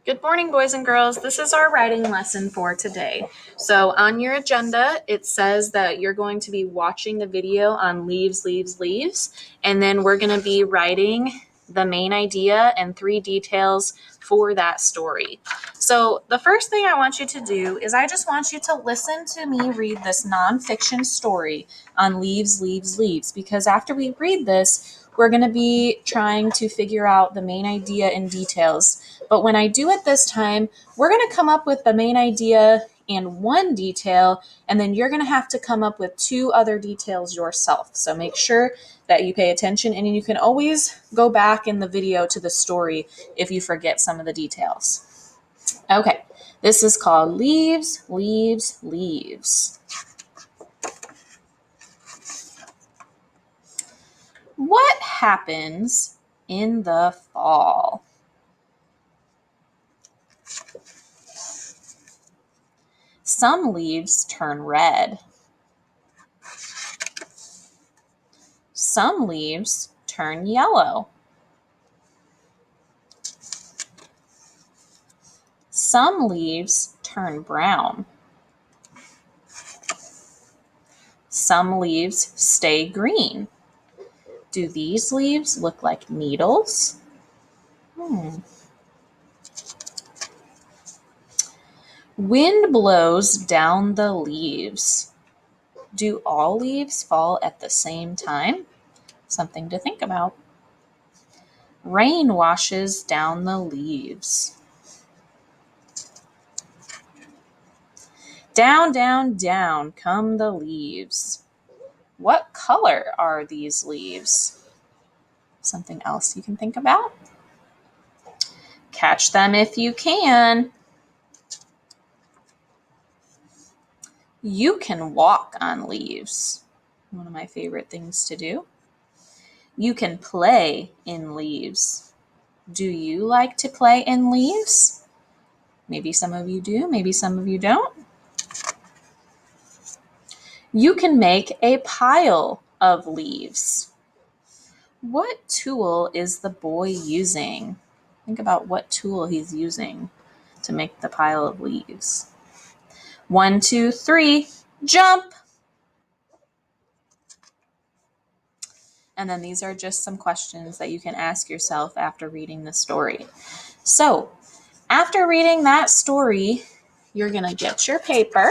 Good morning, boys and girls. This is our writing lesson for today. So on your agenda, it says that you're going to be watching the video on leaves, leaves, leaves, and then we're going to be writing the main idea and 3 details for that story. So the first thing I want you to do is I just want you to listen to me read this nonfiction story on leaves, leaves, leaves, because after we read this, we're going to be trying to figure out the main idea and details. But when I do it this time, we're going to come up with the main idea and 1 detail, and then you're going to have to come up with 2 other details yourself. So make sure that you pay attention, and you can always go back in the video to the story if you forget some of the details. Okay, this is called Leaves, Leaves, Leaves. What happens in the fall? Some leaves turn red. Some leaves turn yellow. Some leaves turn brown. Some leaves stay green. Do these leaves look like needles? Wind blows down the leaves. Do all leaves fall at the same time? Something to think about. Rain washes down the leaves. Down, down, down come the leaves. What color are these leaves? Something else you can think about? Catch them if you can. You can walk on leaves. One of my favorite things to do. You can play in leaves. Do you like to play in leaves? Maybe some of you do, maybe some of you don't. You can make a pile of leaves. What tool is the boy using? Think about what tool he's using to make the pile of leaves. 1, 2, 3, jump! And then these are just some questions that you can ask yourself after reading the story. So, after reading that story, you're going to get your paper.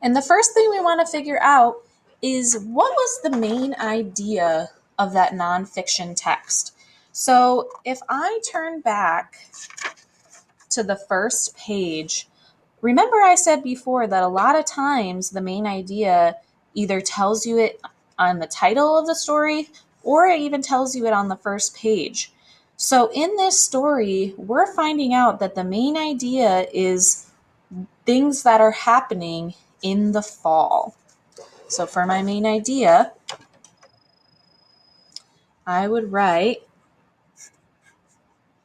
And the first thing we want to figure out is what was the main idea of that nonfiction text? So, if I turn back to the first page, remember I said before that a lot of times the main idea either tells you it on the title of the story or it even tells you it on the first page. So in this story, we're finding out that the main idea is things that are happening in the fall. So for my main idea, I would write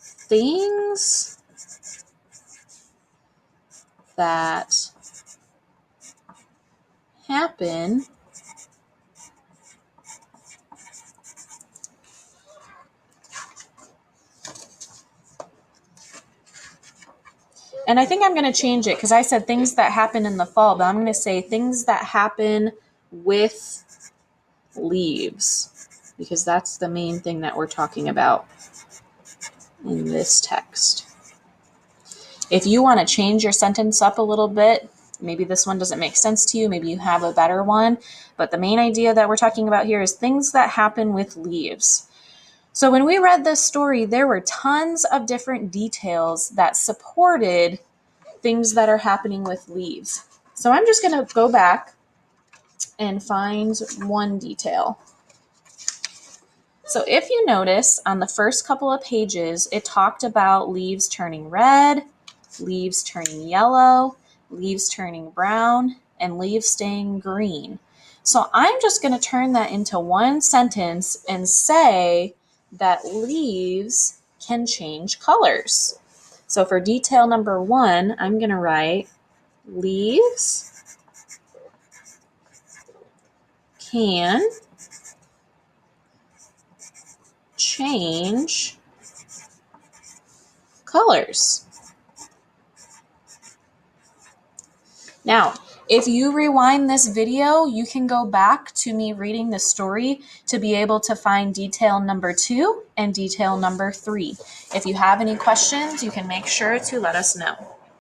things that happen and I think I'm going to change it because I said things that happen in the fall, but I'm going to say things that happen with leaves because that's the main thing that we're talking about in this text. If you want to change your sentence up a little bit, maybe this one doesn't make sense to you, maybe you have a better one, but the main idea that we're talking about here is things that happen with leaves. So when we read this story, there were tons of different details that supported things that are happening with leaves. So I'm just going to go back and find one detail. So if you notice on the first couple of pages, it talked about leaves turning red, leaves turning yellow, leaves turning brown, and leaves staying green. So I'm just going to turn that into one sentence and say that leaves can change colors. So for detail number 1, I'm going to write leaves can change colors. Now, if you rewind this video, you can go back to me reading the story to be able to find detail number 2 and detail number 3. If you have any questions, you can make sure to let us know.